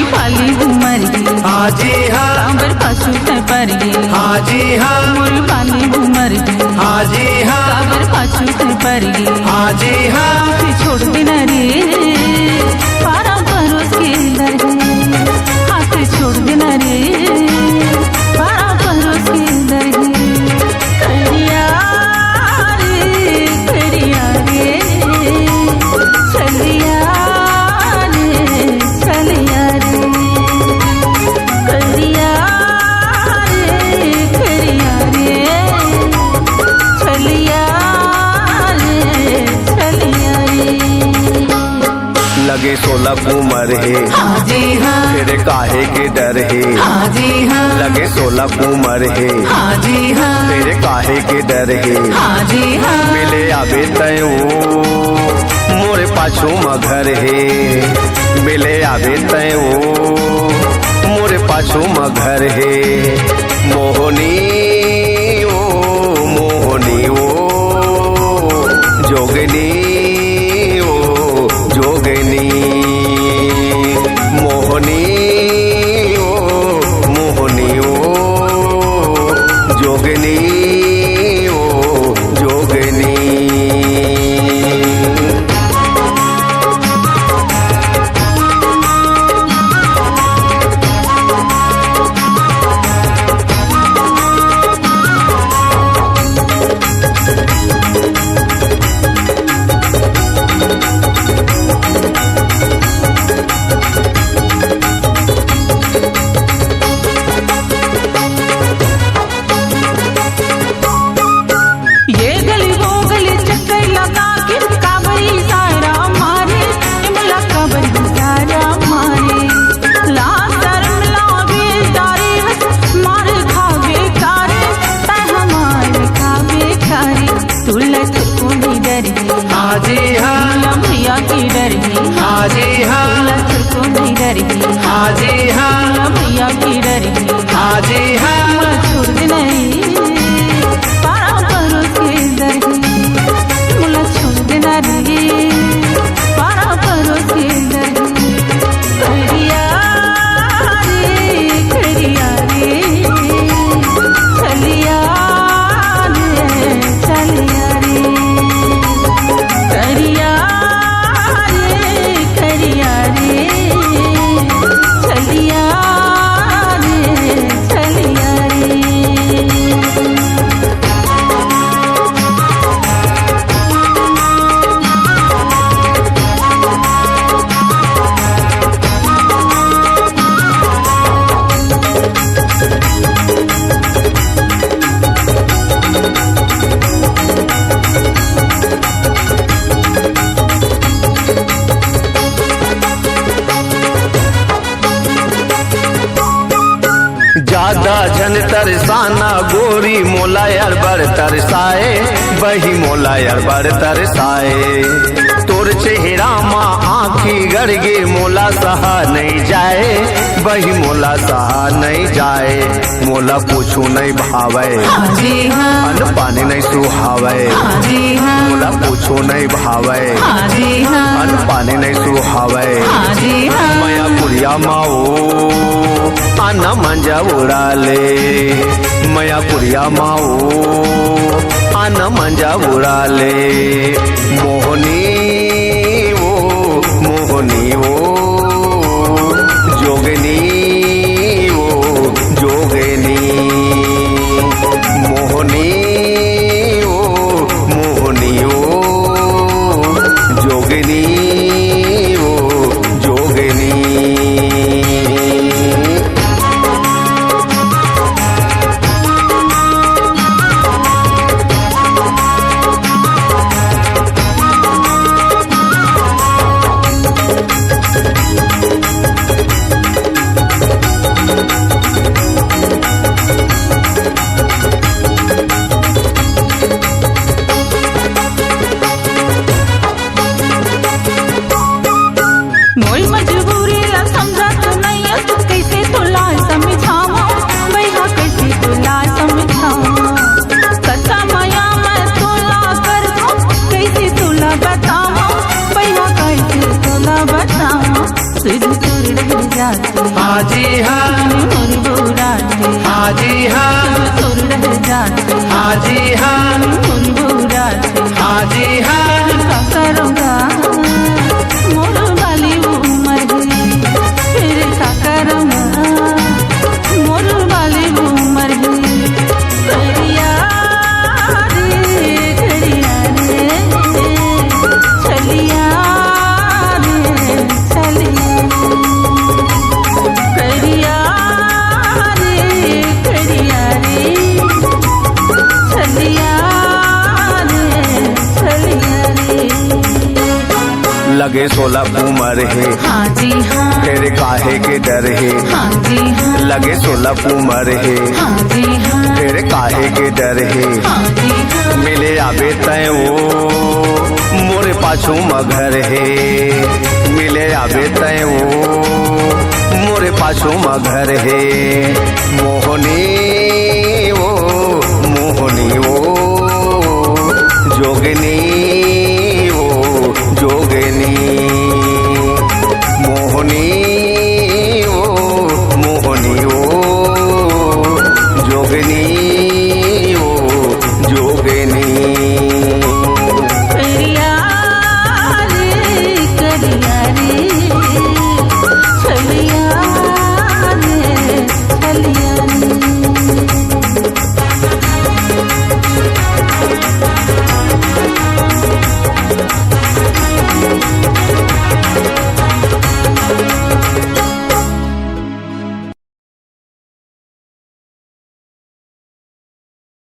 मोरी पाली उमर गी हाँ जी हाँ कांबर पाछू ते पर गी हाँ जी हाँ मोरी पाली उमर गी हाँ जी हाँ कांबर पाछू ते पर गी हाँ जी हाँ छोड़ देना रे पारा परोस के दर है हाथ छोड़ देना रे पारा परोस के दर है करिया रे करिया रे चलिया रे चलिया रे करिया रे करिया रे चलिया रे चलिया रे लगे 16 उमर है हाँ जी हाँ तेरे काहे के डर है हाँ जी हाँ लगे 16 उमर है हाँ जी हाँ तेरे काहे के डर है हाँ जी हाँ मिले आवे तयू मोरे पाछू मघर है मिले आवे तयू मोरे पाछू मघर है मोहनी ओ जोगनी ओ जोगनी मोहनी ओ जोगनी ओ जोगनी ये गली वो गली चक्कर लगा के काबरी सारा मारे इमला काबरी सारा मारे ला शर्म ला बेदारी हंस मार खावे कारे तै हमारे खावे कारे तुल्ला तुको नहीं डरी हाँ जी हाँ लम्बिया की डरी हाँ जी हाँ तुल्ला तुको नहीं डरी हाँ जी हाँ लम्बिया की डरी हाँ जी हाँ मुला छोड़ दे नहीं पारा परोस के दर मुला छोड़ देना रे पारा परोस के दर करिया रे करिया रे चलिया रे चलिया रे करिया रे करिया रे चलिया रे चलिया रे ज्यादा जन तरसाना गोरी मोला यार बड़ तरसाए बही मोला यार बड़ तरसाए तोर चेहरा माँ आँखी गड़गे मोला सहा नहीं जाए बही मोला सहा नहीं जाए मोला पूछू नहीं भावे हाँ जी हाँ अन्न पानी नहीं सुहावे हाँ जी हाँ मोला पूछू नहीं भावे हाँ जी हाँ अन्न पानी नहीं सुहावे हाँ जी हाँ मया पुरिया माओ आना मंजा उड़ा ले मया पुरिया माओ आना मंजा उड़ा ले मोहनी ओ जोगनी ओ जोगनी मोहनी ओ जोगनी ओ जोगनी रह जाते हाँ जी हाँ, मोर बुराते हाँ जी हाँ, दूर रह जाते हाँ जी हाँ, मोर बुराते हाँ जी हाँ। का करूँगा मोर वाली उम्र है फिर का करूँगा मोर वाली उम्र है घड़िया रे घड़िया रे चलिया रे चलिया घड़िया रे घड़िया रे चलिया रे चलिया रे लगे 16 उम्र है, हाँ जी हाँ तेरे काहे के डर है। हाँ जी हाँ लगे 16 उम्र है, हाँ जी हाँ तेरे काहे के डर है। हाँ जी हाँ मिले आबे तय वो मोरे पाछू मगर है। मिले आबे तय वो मोरे पाछू मगर है। मोहनी वो जोगनी